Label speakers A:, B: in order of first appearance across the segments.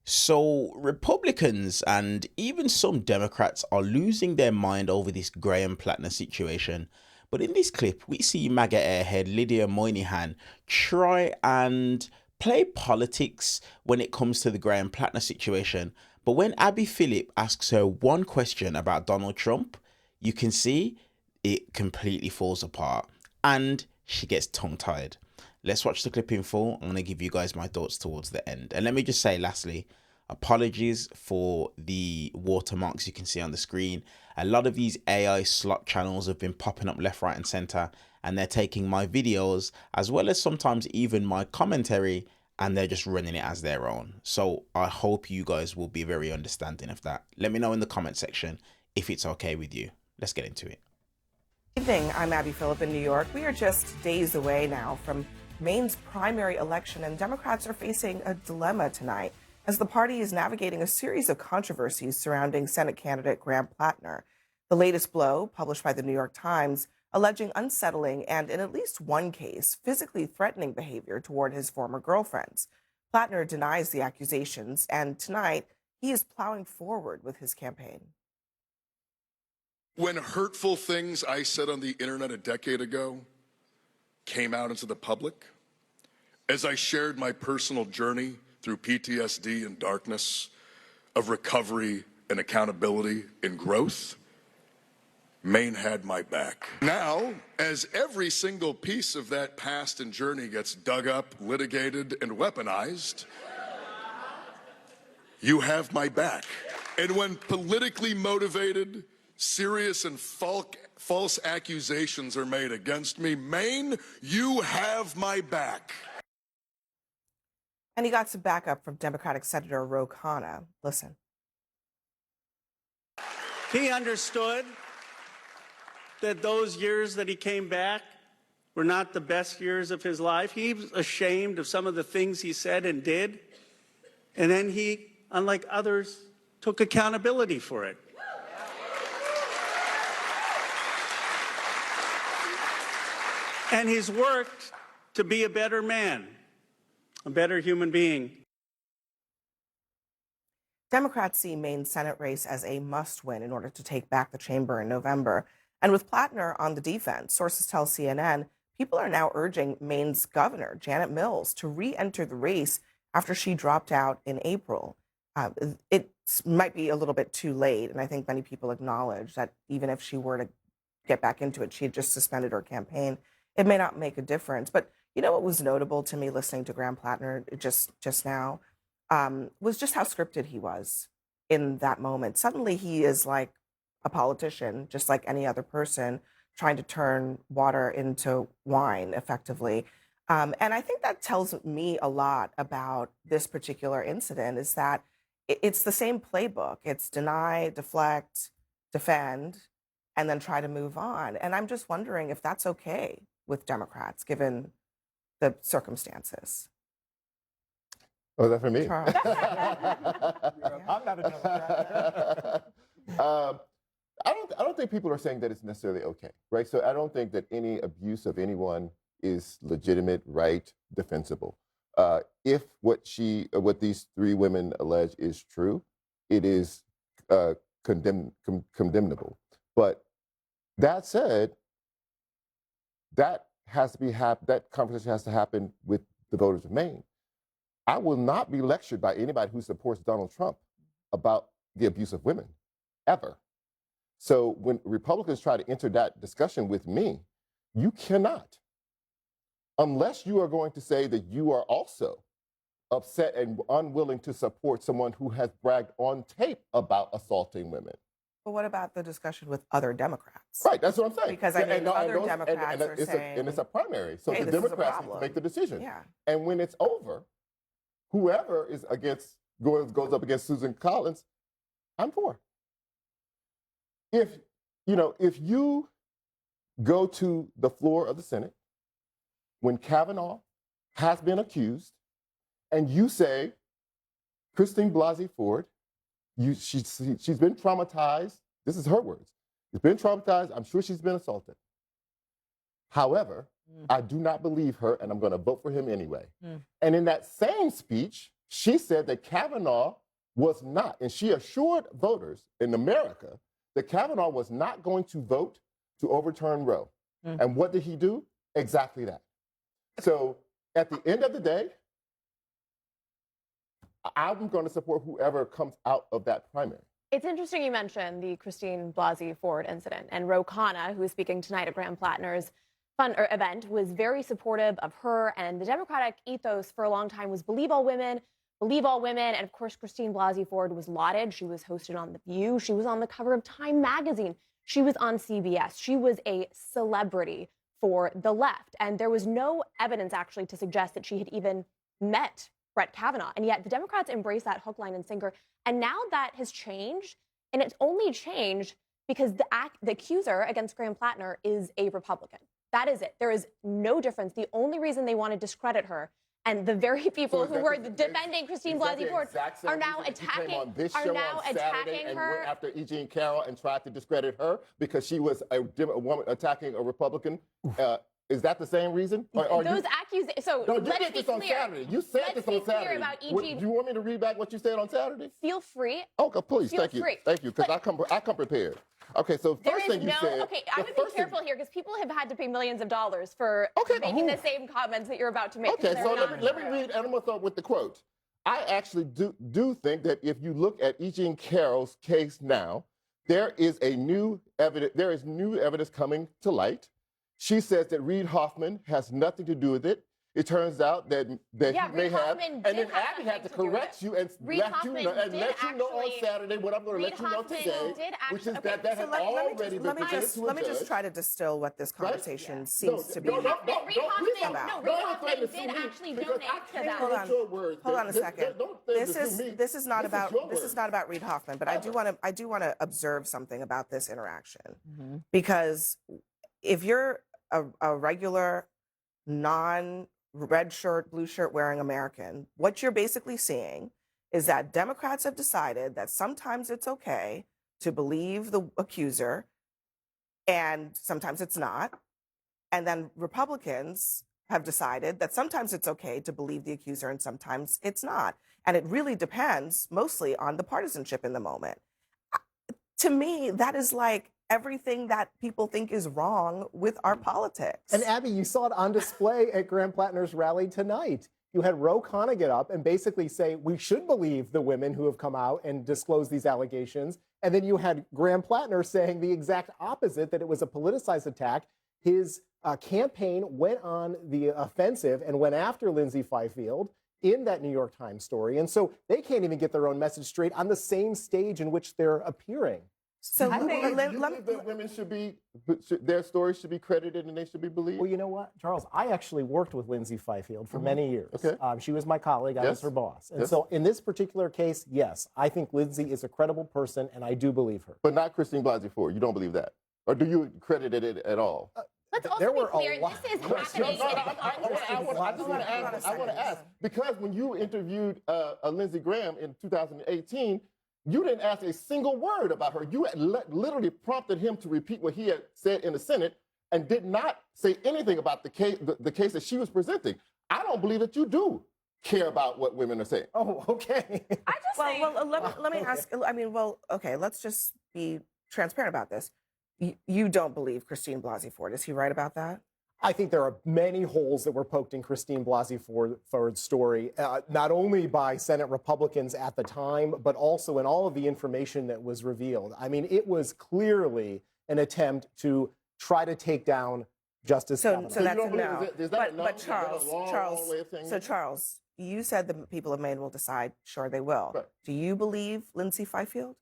A: So, Republicans and even some Democrats are losing their mind over this Graham Plattner situation. But in this clip, we see MAGA airhead Lydia Monihan try and play politics when it comes to the Graham Plattner situation. But when Phillip asks her one question about Donald Trump, you can see it completely falls apart and she gets tongue-tied. Let's watch the clip in full. I'm going to give you guys my thoughts towards the end. And let me just say lastly, apologies for the watermarks you can see on the screen. A lot of these AI slot channels have been popping up left, right and center, and they're taking my videos as well as sometimes even my commentary, and they're just running it as their own. So I hope you guys will be very understanding of that. Let me know in the comment section if it's okay with you. Let's get into it.
B: Good evening, I'm Phillip in New York. We are just days away now from Maine's primary election, and Democrats are facing a dilemma tonight as the party is navigating a series of controversies surrounding Senate candidate Graham Plattner. The latest blow, published by the New York Times, alleging unsettling and, in at least one case, physically threatening behavior toward his former girlfriends. Plattner denies the accusations, and tonight he is plowing forward with his campaign.
C: When hurtful things I said on the internet a decade ago came out into the public, as I shared my personal journey through PTSD and darkness, of recovery and accountability and growth, Maine had my back. Now, as every single piece of that past and journey gets dug up, litigated, and weaponized, you have my back. And when politically motivated, serious and false accusations are made against me, Maine, you have my back.
B: And he got some backup from Democratic Senator Ro Khanna. Listen.
D: He understood that those years that he came back were not the best years of his life. He was ashamed of some of the things he said and did. And then he, unlike others, took accountability for it. And he's worked to be a better man, a better human being.
B: Democrats see Maine's Senate race as a must-win in order to take back the chamber in November. And with Plattner on the defense, sources tell CNN, people are now urging Maine's governor, Janet Mills, to re-enter the race after she dropped out in April. It might be a little bit too late, and I think many people acknowledge that even if she were to get back into it, she had just suspended her campaign. It may not make a difference. But you know what was notable to me listening to Graham Plattner just now was just how scripted he was in that moment. Suddenly he is like a politician, just like any other person, trying to turn water into wine effectively. And I think that tells me a lot about this particular incident, is that it's the same playbook. It's deny, deflect, defend, and then try to move on. And I'm just wondering if that's okay with Democrats, given the circumstances.
E: Oh, is that for me?
B: Charles.
E: I'm not a Democrat. I don't think people are saying that it's necessarily okay, right? So I don't think that any abuse of anyone is legitimate, right, defensible. If what these three women allege is true, it is condemnable. But that said, that conversation has to happen with the voters of Maine. I will not be lectured by anybody who supports Donald Trump about the abuse of women, ever. So when Republicans try to enter that discussion with me, you cannot, unless you are going to say that you are also upset and unwilling to support someone who has bragged on tape about assaulting women.
B: But what about the discussion with other Democrats?
E: Right, that's what I'm saying.
B: Because I mean, other Democrats are saying,
E: and it's a primary, so
B: hey,
E: the Democrats need to make the decision.
B: Yeah.
E: And when it's over, whoever is goes up against Susan Collins, I'm for. If you go to the floor of the Senate when Kavanaugh has been accused, and you say, Christine Blasey Ford, she's been traumatized. This is her words. She's been traumatized. I'm sure she's been assaulted. However, I do not believe her, and I'm going to vote for him anyway. And in that same speech, She said that Kavanaugh was not, and she assured voters in America that Kavanaugh was not going to vote to overturn Roe. And what did he do? Exactly that. So at the end of the day, I'm going to support whoever comes out of that primary.
F: It's interesting you mentioned the Christine Blasey Ford incident, and Ro Khanna, who is speaking tonight at Graham Plattner's event, was very supportive of her, and the Democratic ethos for a long time was believe all women, and of course Christine Blasey Ford was lauded. She was hosted on The View. She was on the cover of Time magazine. She was on CBS. She was a celebrity for the left, and there was no evidence actually to suggest that she had even met Brett Kavanaugh. And yet the Democrats embrace that hook, line, and sinker. And now that has changed, and it's only changed because the accuser against Graham Plattner is a Republican. That is it. There is no difference. The only reason they want to discredit her, and the very people who were defending Christine Blasey Ford are now attacking
E: and
F: her.
E: Went after E. Jean Carroll and tried to discredit her because she was a woman attacking a Republican. Is that the same reason?
F: Those accusations. So
E: no, you
F: let's
E: did
F: be
E: this on
F: clear.
E: Saturday. You said
F: Let's
E: this
F: be
E: on
F: clear
E: Saturday.
F: about E.
E: Do
F: Jean.
E: you want me to read back what you said on Saturday?
F: Feel free.
E: Okay, please.
F: Feel
E: Thank you.
F: free.
E: Thank you, because I come prepared. Okay, so first thing you said.
F: Okay, I would be careful here because people have had to pay millions of dollars for making the same comments that you're about to make.
E: Okay, so let me read, and I'm going to start with the quote. I actually do think that if you look at E. Jean Carroll's case now, there is new evidence coming to light. She says that Reid Hoffman has nothing to do with it. It turns out that he may have, and then Abby had to correct you and let you know on Saturday what I'm going to let you know today, which is that had already been presented to a judge.
B: Let me just try to distill what this conversation seems to be.
F: Reid Hoffman did actually donate to that.
B: Hold on a second. This is not about Reid Hoffman, but I do want to observe something about this interaction, because if you're a regular non-red shirt, blue shirt wearing American, what you're basically seeing is that Democrats have decided that sometimes it's okay to believe the accuser and sometimes it's not. And then Republicans have decided that sometimes it's okay to believe the accuser and sometimes it's not. And it really depends mostly on the partisanship in the moment. To me, that is like everything that people think is wrong with our politics.
G: And Abby, you saw it on display at Graham Plattner's rally tonight. You had Ro Khanna get up and basically say, we should believe the women who have come out and disclosed these allegations. And then you had Graham Plattner saying the exact opposite, that it was a politicized attack. His campaign went on the offensive and went after Lindsay Fifield in that New York Times story. And so they can't even get their own message straight on the same stage in which they're appearing.
E: So you believe that women their stories should be credited and they should be believed?
G: Well, you know what, Charles? I actually worked with Lindsay Fifield for many years.
E: Okay.
G: She was my colleague. I was her boss. And so in this particular case, yes, I think Lindsay is a credible person, and I do believe her.
E: But not Christine Blasey Ford. You don't believe that? Or do you credit it at all?
F: Let's also be clear, this is happening.
E: I want to ask, because when you interviewed Lindsey Graham in 2018, you didn't ask a single word about her. You had literally prompted him to repeat what he had said in the Senate and did not say anything about the case that she was presenting. I don't believe that you do care about what women are saying.
G: Oh, okay.
B: Let me ask. Okay, let's just be transparent about this. You don't believe Christine Blasey Ford. Is he right about that?
G: I think there are many holes that were poked in Christine Blasey Ford's story, not only by Senate Republicans at the time, but also in all of the information that was revealed. I mean, it was clearly an attempt to try to take down Justice Kavanaugh.
B: So that's a no. But Charles, you said the people of Maine will decide. Sure, they will.
E: Right.
B: Do you believe Lindsay Fifield?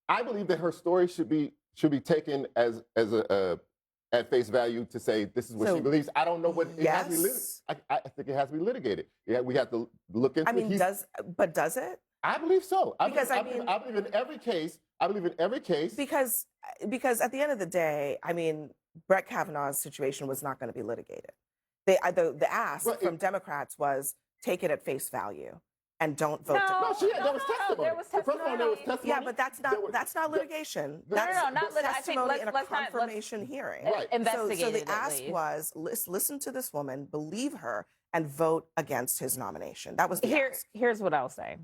E: I believe that her story should be taken as at face value to say this is what she believes. I don't know what it has to be litigated. I think it has to be litigated. Yeah, we have to look into it.
B: Does it?
E: I believe so. I believe in every case. Because
B: at the end of the day, I mean, Brett Kavanaugh's situation was not going to be litigated. The ask from Democrats was take it at face value and don't vote.
E: There was testimony. First of all, there was testimony.
B: Yeah, but that's not litigation. That's testimony in a confirmation hearing.
E: Right.
B: So the ask was listen to this woman, believe her, and vote against his nomination. That was the ask.
H: Here's what I'll say.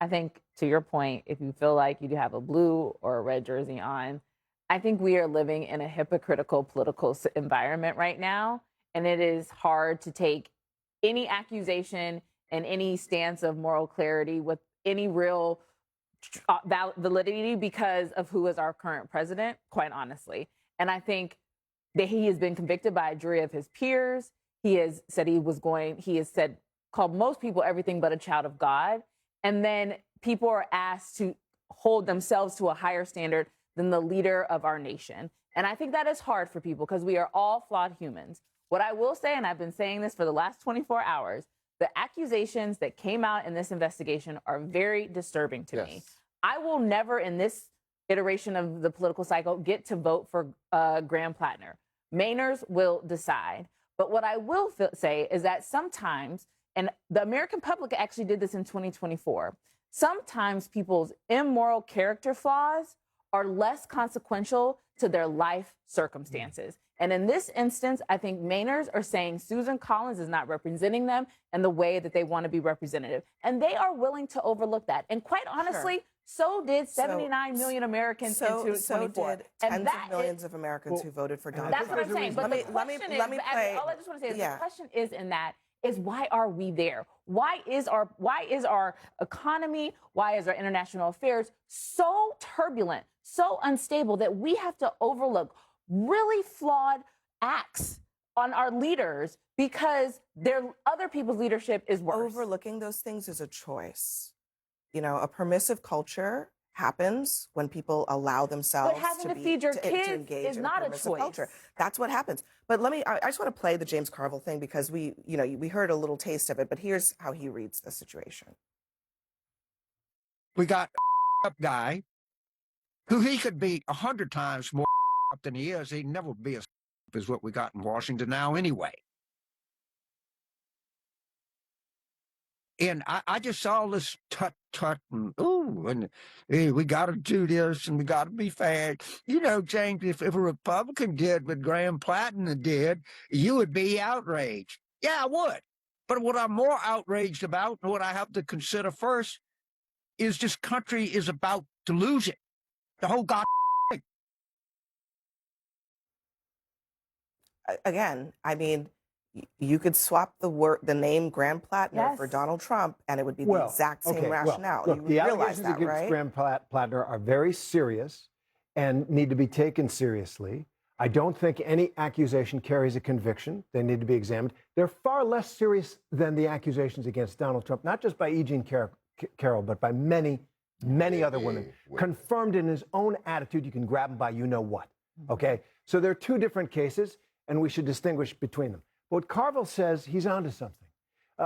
H: I think, to your point, if you feel like you have a blue or a red jersey on, I think we are living in a hypocritical political environment right now, and it is hard to take any accusation and any stance of moral clarity with any real validity because of who is our current president, quite honestly. And I think that he has been convicted by a jury of his peers. He has said called most people everything but a child of God. And then people are asked to hold themselves to a higher standard than the leader of our nation. And I think that is hard for people because we are all flawed humans. What I will say, and I've been saying this for the last 24 hours, the accusations that came out in this investigation are very disturbing to me. I will never in this iteration of the political cycle get to vote for Graham Plattner. Mainers will decide. But what I will say is that sometimes, and the American public actually did this in 2024, sometimes people's immoral character flaws are less consequential to their life circumstances. And in this instance, I think Mainers are saying Susan Collins is not representing them in the way that they want to be representative. And they are willing to overlook that. And quite honestly, so did 79 million Americans in 2024.
B: So did tens of millions of Americans who voted for Donald Trump.
H: That's what I'm saying. But the question is, all I just want to say is the question is in that is why are we there? Why is our economy, why is our international affairs so turbulent, so unstable that we have to overlook really flawed acts on our leaders because other people's leadership is worse?
B: Overlooking those things is a choice. You know, a permissive culture happens when people allow themselves
H: to feed your kids
B: engage
H: is
B: in
H: not
B: a
H: a
B: permissive
H: choice.
B: culture. That's what happens. But I just want to play the James Carville thing because we heard a little taste of it, but here's how he reads the situation.
I: We got a guy who he could be 100 times more than he is. He'd never be as as what we got in Washington now anyway. And I just saw this tut and ooh, and hey, we got to do this and we got to be fair. You know, James, if a Republican did what Graham Plattner did, you would be outraged. Yeah, I would. But what I'm more outraged about, and what I have to consider first, is this country is about to lose it. The whole god thing.
B: Again, I mean, you could swap the name Graham Plattner for Donald Trump, and it would be the exact same rationale.
J: Look,
B: you
J: the
B: realize
J: allegations
B: that,
J: against
B: right?
J: Graham Plattner are very serious and need to be taken seriously. I don't think any accusation carries a conviction. They need to be examined. They're far less serious than the accusations against Donald Trump, not just by E. Jean Carroll, but by many other women. Confirmed in his own attitude, you can grab him by you know what. Okay? So there are two different cases, and we should distinguish between them. What Carville says, he's onto something.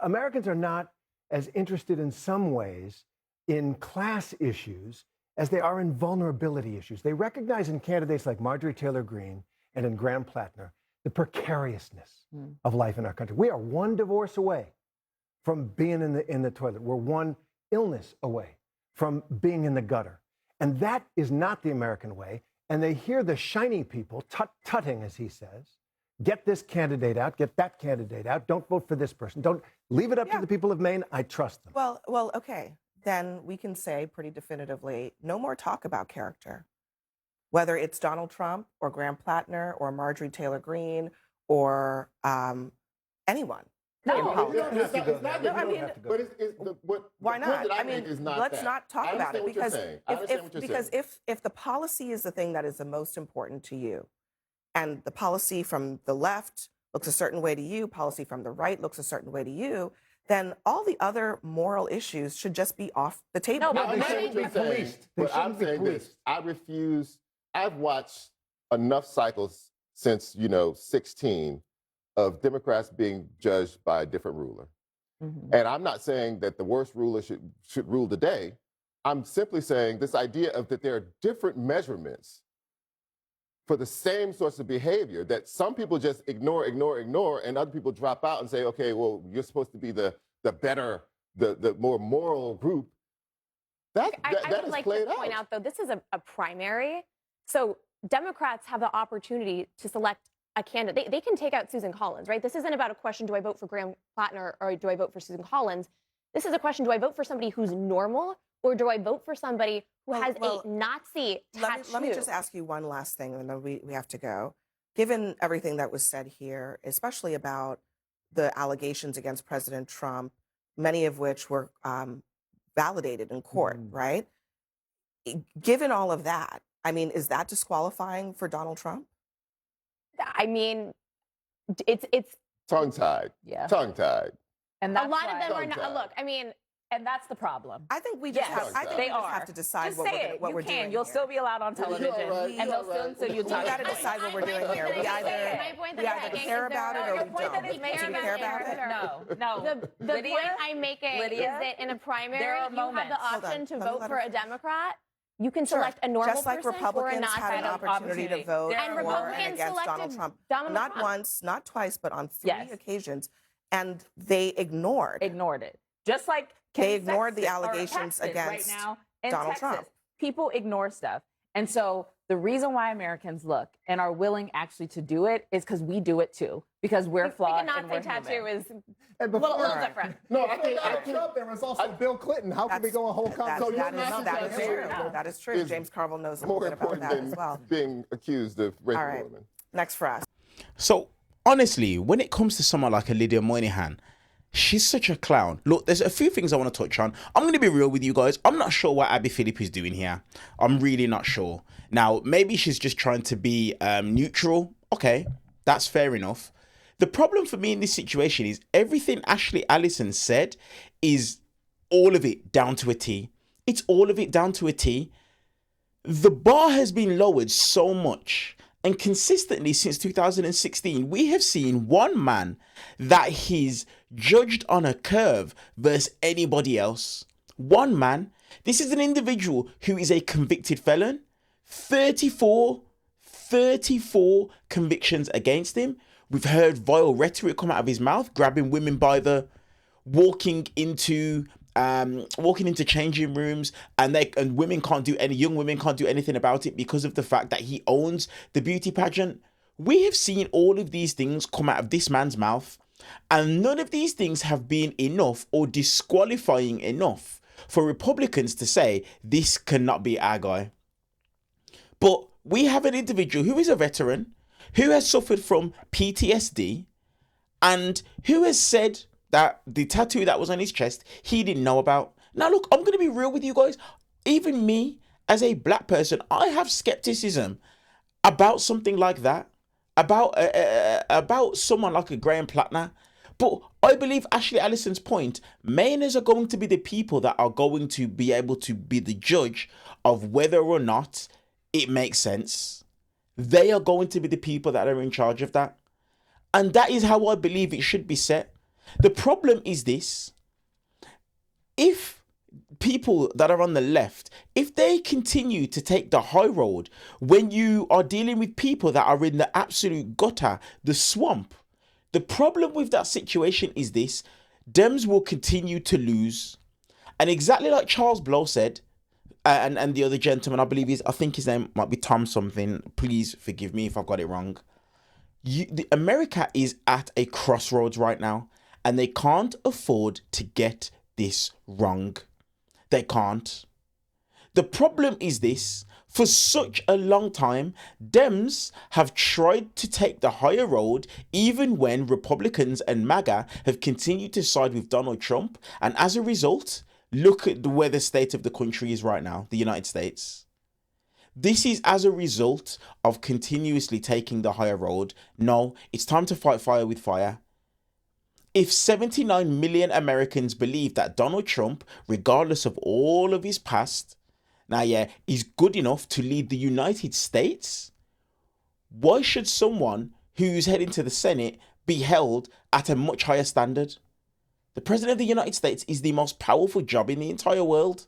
J: Americans are not as interested in some ways in class issues as they are in vulnerability issues. They recognize in candidates like Marjorie Taylor Greene and in Graham Plattner the precariousness of life in our country. We are one divorce away from being in the toilet. We're one illness away from being in the gutter. And that is not the American way. And they hear the shiny people tutting, as he says. Get this candidate out, get that candidate out. Don't vote for this person. Don't leave it up to the people of Maine. I trust them.
B: Well, okay. Then we can say pretty definitively, no more talk about character. Whether it's Donald Trump or Graham Plattner or Marjorie Taylor Greene or anyone. Why not? I mean, let's not talk about it because if the policy is the thing that is the most important to you, and the policy from the left looks a certain way to you, policy from the right looks a certain way to you, then all the other moral issues should just be off the table.
E: No, they shouldn't be policed. But I'm saying this, I refuse. I've watched enough cycles since, 16 of Democrats being judged by a different ruler. And I'm not saying that the worst ruler should rule the day. I'm simply saying this idea of that there are different measurements for the same sorts of behavior that some people just ignore, and other people drop out and say, okay, well, you're supposed to be the better, the more moral group.
F: I would like to point out, though, this is a primary. So Democrats have the opportunity to select a candidate. They can take out Susan Collins, right? This isn't about a question, do I vote for Graham Plattner or do I vote for Susan Collins? This is a question, do I vote for somebody who's normal or do I vote for somebody who has a Nazi tattoo?
B: Let me just ask you one last thing, and then we have to go. Given everything that was said here, especially about the allegations against President Trump, many of which were validated in court, right? Given all of that, I mean, is that disqualifying for Donald Trump?
F: I mean, it's
E: tongue-tied.
H: Yeah.
E: Tongue-tied.
H: And
F: a
H: that's
F: lot of
H: why-
F: them are not. Look, I mean,
H: and that's the problem.
B: I think we just
H: Yes,
B: have. I think
H: they
B: we just
H: are.
B: have to decide
H: Just
B: what
H: say
B: we're,
H: it.
B: what
H: You
B: we're
H: can.
B: doing.
H: You'll
B: here.
H: still be allowed on television,
E: right,
H: and they'll
E: right.
H: still you
B: We
H: talk.
B: got to decide what we're doing here. We either care about it or we don't.
F: We
B: Do we care about it?
H: No.
F: The
H: Lydia,
F: point I'm making
H: Lydia,
F: is that in a primary,
H: there are
F: you
H: moments.
F: have the option to
B: Hold on. Let me
F: vote
B: let
F: for
B: her
F: a Democrat. You can select a normal
B: Just like
F: person or a
B: Republicans
F: Nazi.
B: had an opportunity to vote
H: And
B: for and
F: Republicans
B: against Donald
F: selected
B: Trump.
F: Donald
B: Not
F: Trump.
B: once, not twice, but on 3
H: Yes.
B: occasions. And they ignored.
H: Ignored it. Just like
B: They
H: Ken
B: ignored the
H: Sexton or
B: allegations
H: Paxton
B: against
H: right now in
B: Donald
H: Texas.
B: Trump.
H: People ignore stuff. And so the reason why Americans look and are willing actually to do it is because we do it too. Because we're flawed
F: a
H: and
F: Nazi
H: we're
F: tattoo
H: human.
F: is
G: And
F: a little
G: before-
F: different.
E: No, I think
G: Trump, there was also Bill Clinton. How can we go a whole conversation?
B: That is true. That is true.
E: is
B: James Carville knows a little
E: more
B: bit about
E: important
B: that
E: than
B: as well.
E: being accused of raping
B: All right.
E: women.
B: Next for us.
A: So honestly, when it comes to someone like a Lydia Monihan, she's such a clown. Look, there's a few things I want to touch on. I'm going to be real with you guys. I'm not sure what Abby Phillip is doing here. I'm really not sure. Now, maybe she's just trying to be neutral. Okay, that's fair enough. The problem for me in this situation is everything Ashley Allison said is all of it down to a T. It's all of it down to a T. The bar has been lowered so much. And consistently since 2016, we have seen one man that he's judged on a curve versus anybody else. One man. This is an individual who is a convicted felon. 34 convictions against him. We've heard vile rhetoric come out of his mouth, grabbing women by the walking into changing rooms, and women can't do young women can't do anything about it because of the fact that he owns the beauty pageant. We have seen all of these things come out of this man's mouth, and none of these things have been enough or disqualifying enough for Republicans to say this cannot be our guy. But we have an individual who is a veteran, who has suffered from PTSD, and who has said that the tattoo that was on his chest, he didn't know about. Now, look, I'm going to be real with you guys. Even me, as a black person, I have skepticism about something like that, about someone like a Graham Plattner. But I believe Ashley Allison's point, Mainers are going to be the people that are going to be able to be the judge of whether or not it makes sense. They are going to be the people that are in charge of that. And that is how I believe it should be set. The problem is this: if people that are on the left, if they continue to take the high road when you are dealing with people that are in the absolute gutter, the swamp, the problem with that situation is this: Dems will continue to lose. And exactly like Charles Blow said, and the other gentleman, I think his name might be Tom something, please forgive me if I've got it wrong. America is at a crossroads right now, and they can't afford to get this wrong. They can't. The problem is this: for such a long time, Dems have tried to take the higher road, even when Republicans and MAGA have continued to side with Donald Trump. And as a result, look at where the state of the country is right now, the United States. This is as a result of continuously taking the higher road. No, it's time to fight fire with fire. If 79 million Americans believe that Donald Trump, regardless of all of his past, is good enough to lead the United States, why should someone who's heading to the Senate be held at a much higher standard? The President of the United States is the most powerful job in the entire world.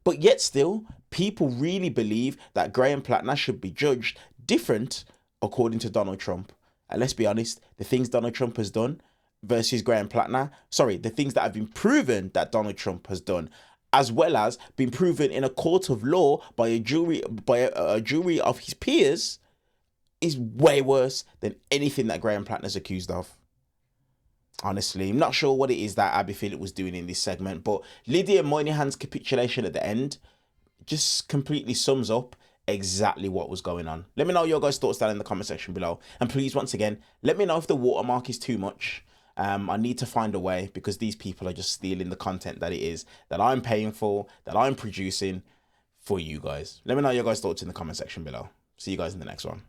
A: But yet still, people really believe that Graham Plattner should be judged different according to Donald Trump. And let's be honest, the things Donald Trump has done versus Graham Plattner, the things that have been proven that Donald Trump has done, as well as been proven in a court of law by a jury of his peers, is way worse than anything that Graham Plattner's accused of. Honestly, I'm not sure what it is that Abby Phillip was doing in this segment, but Lydia Monihan's capitulation at the end just completely sums up exactly what was going on. Let me know your guys' thoughts down in the comment section below. And please, once again, let me know if the watermark is too much. I need to find a way, because these people are just stealing the content that it is, that I'm paying for, that I'm producing for you guys. Let me know your guys' thoughts in the comment section below. See you guys in the next one.